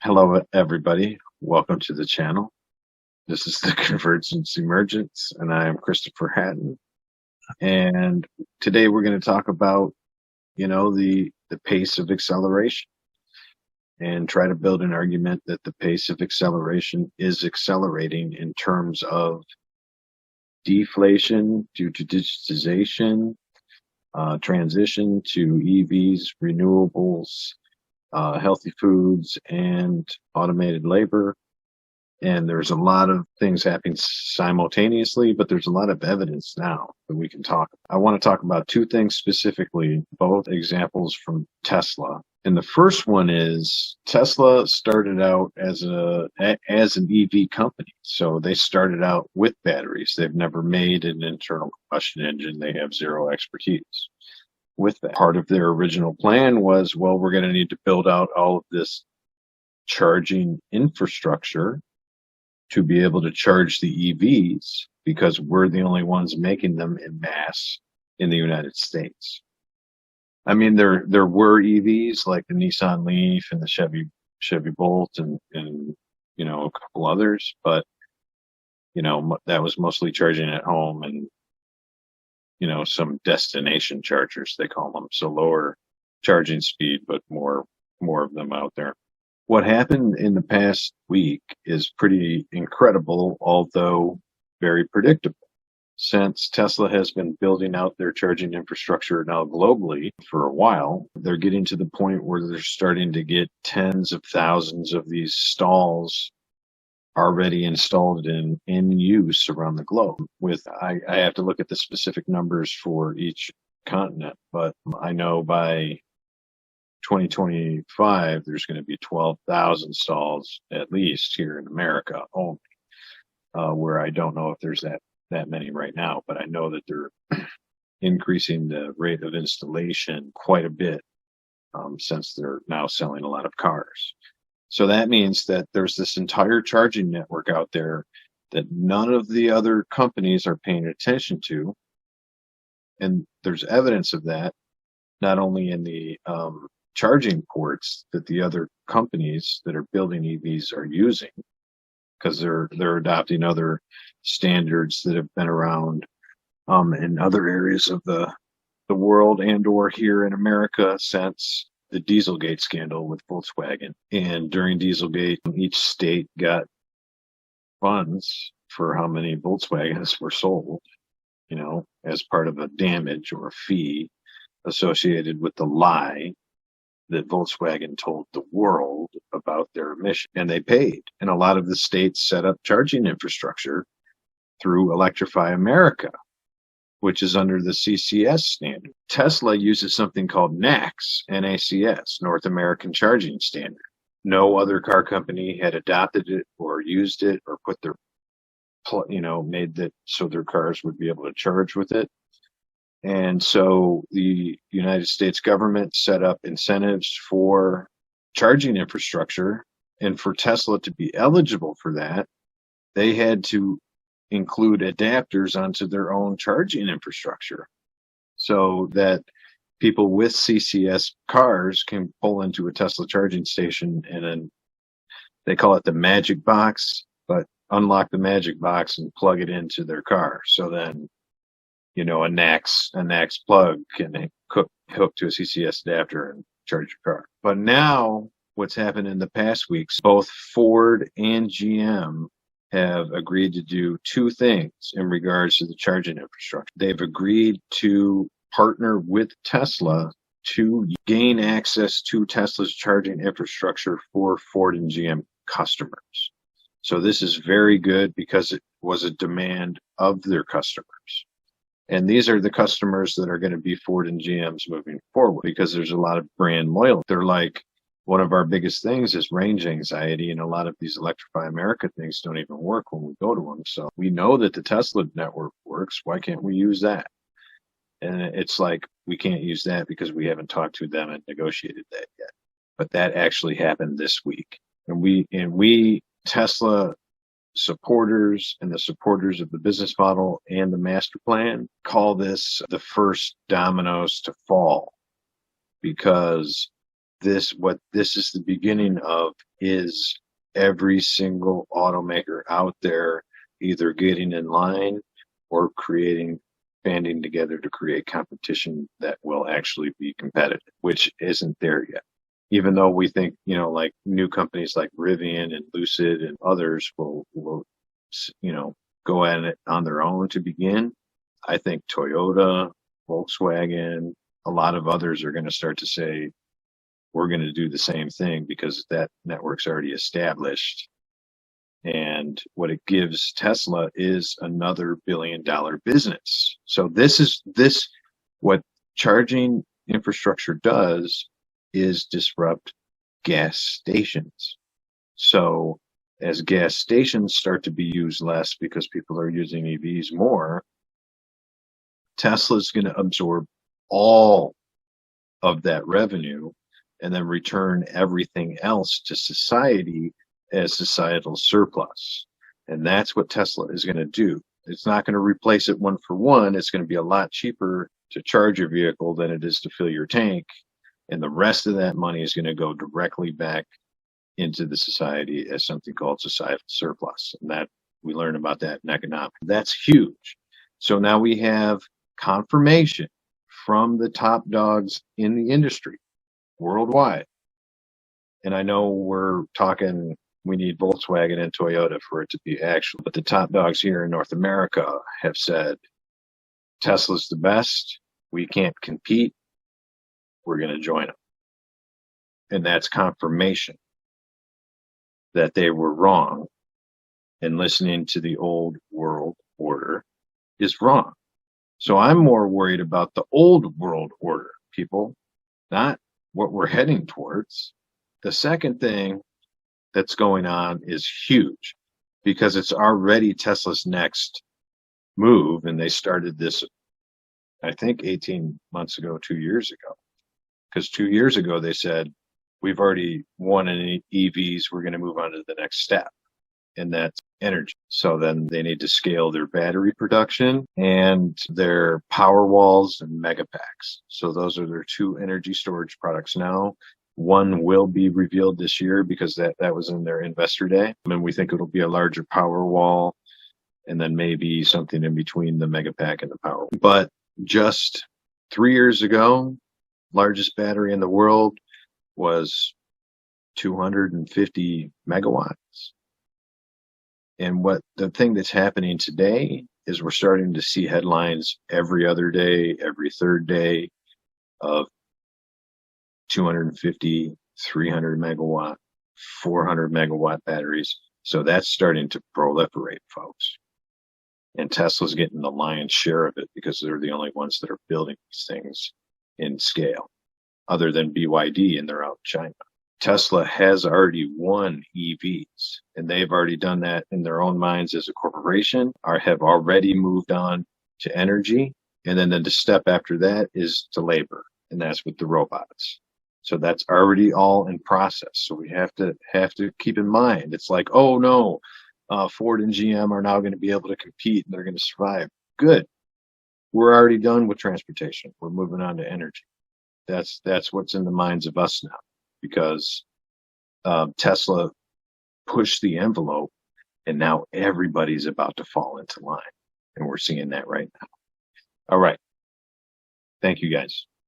Hello, everybody. Welcome to the channel. This is the Convergence Emergence, and I am Christopher Hatton. And today we're going to talk about, the pace of acceleration and try to build an argument that the pace of acceleration is accelerating in terms of deflation due to digitization, transition to EVs, renewables, healthy foods, and automated labor. And there's a lot of things happening simultaneously, but there's a lot of evidence now that we can talk. I want to talk about two things specifically, both examples from Tesla. And the first one is Tesla started out as an EV company. So they started out with batteries. They've never made an internal combustion engine. They have zero expertise with that. Part of their original plan was, well, we're going to need to build out all of this charging infrastructure to be able to charge the EVs because we're the only ones making them in mass in the United States. I mean, there were EVs like the Nissan Leaf and the Chevy Bolt and a couple others, but that was mostly charging at home and some destination chargers, they call them, so lower charging speed but more of them out there. What happened in the past week is pretty incredible, although very predictable. Since Tesla has been building out their charging infrastructure now globally for a while, they're getting to the point where they're starting to get tens of thousands of these stalls already installed in use around the globe. I have to look at the specific numbers for each continent, but I know by 2025, there's going to be 12,000 stalls at least here in America only, where I don't know if there's that many right now, but I know that they're increasing the rate of installation quite a bit since they're now selling a lot of cars. So that means that there's this entire charging network out there that none of the other companies are paying attention to. And there's evidence of that, not only in the charging ports that the other companies that are building EVs are using, because they're adopting other standards that have been around in other areas of the world and or here in America since the Dieselgate scandal with Volkswagen. And during Dieselgate, each state got funds for how many Volkswagens were sold, as part of a damage or a fee associated with the lie that Volkswagen told the world about their emission, and they paid. And a lot of the states set up charging infrastructure through Electrify America, which is under the CCS standard. Tesla uses something called NACS, NACS, North American Charging Standard. No other car company had adopted it or used it or put their, made that so their cars would be able to charge with it. And so the United States government set up incentives for charging infrastructure. And for Tesla to be eligible for that, they had to include adapters onto their own charging infrastructure so that people with CCS cars can pull into a Tesla charging station and then they call it the magic box, but unlock the magic box and plug it into their car. So then a NACS plug can hook to a CCS adapter and charge your car. But now what's happened in the past weeks, both Ford and GM have agreed to do two things in regards to the charging infrastructure. They've agreed to partner with Tesla to gain access to Tesla's charging infrastructure for Ford and GM customers. So this is very good because it was a demand of their customers. And these are the customers that are going to be Ford and GMs moving forward because there's a lot of brand loyalty. They're like, one of our biggest things is range anxiety, and a lot of these Electrify America things don't even work when we go to them. So we know that the Tesla network works. Why can't we use that? And it's like, we can't use that because we haven't talked to them and negotiated that yet. But that actually happened this week. And we Tesla supporters and the supporters of the business model and the master plan call this the first dominoes to fall, because what this is the beginning of is every single automaker out there either getting in line or banding together to create competition that will actually be competitive, which isn't there yet. Even though we think, like new companies like Rivian and Lucid and others will go at it on their own to begin, I think Toyota, Volkswagen, a lot of others are going to start to say, we're going to do the same thing because that network's already established. And what it gives Tesla is another $1 billion business. So what charging infrastructure does is disrupt gas stations. So as gas stations start to be used less because people are using EVs more, Tesla's going to absorb all of that revenue and then return everything else to society as societal surplus. And that's what Tesla is going to do. It's not going to replace it one for one. It's going to be a lot cheaper to charge your vehicle than it is to fill your tank. And the rest of that money is going to go directly back into the society as something called societal surplus. And that we learn about that in economics. That's huge. So now we have confirmation from the top dogs in the industry worldwide. And I know we're talking, we need Volkswagen and Toyota for it to be actual, but the top dogs here in North America have said, Tesla's the best. We can't compete. We're going to join them. And that's confirmation that they were wrong, and listening to the old world order is wrong. So I'm more worried about the old world order, people, not what we're heading towards. The second thing that's going on is huge because it's already Tesla's next move. And they started this, I think, 18 months ago, 2 years ago. Because 2 years ago, they said, we've already won in EVs. We're going to move on to the next step. And that's energy. So then they need to scale their battery production and their power walls and megapacks. So those are their two energy storage products now. One will be revealed this year because that was in their investor day. And we think it'll be a larger power wall and then maybe something in between the megapack and the power wall. But just 3 years ago, largest battery in the world was 250 megawatts. And what the thing that's happening today is we're starting to see headlines every other day, every third day of 250, 300 megawatt, 400 megawatt batteries. So that's starting to proliferate, folks. And Tesla's getting the lion's share of it because they're the only ones that are building these things in scale, other than BYD, and they're out in China. Tesla has already won EVs, and they've already done that in their own minds as a corporation, or have already moved on to energy. And then the step after that is to labor, and that's with the robots. So that's already all in process. So we have to keep in mind, it's like, oh no, Ford and GM are now going to be able to compete and they're going to survive. Good. We're already done with transportation. We're moving on to energy. That's what's in the minds of us now, because Tesla pushed the envelope and now everybody's about to fall into line. And we're seeing that right now. All right. Thank you, guys.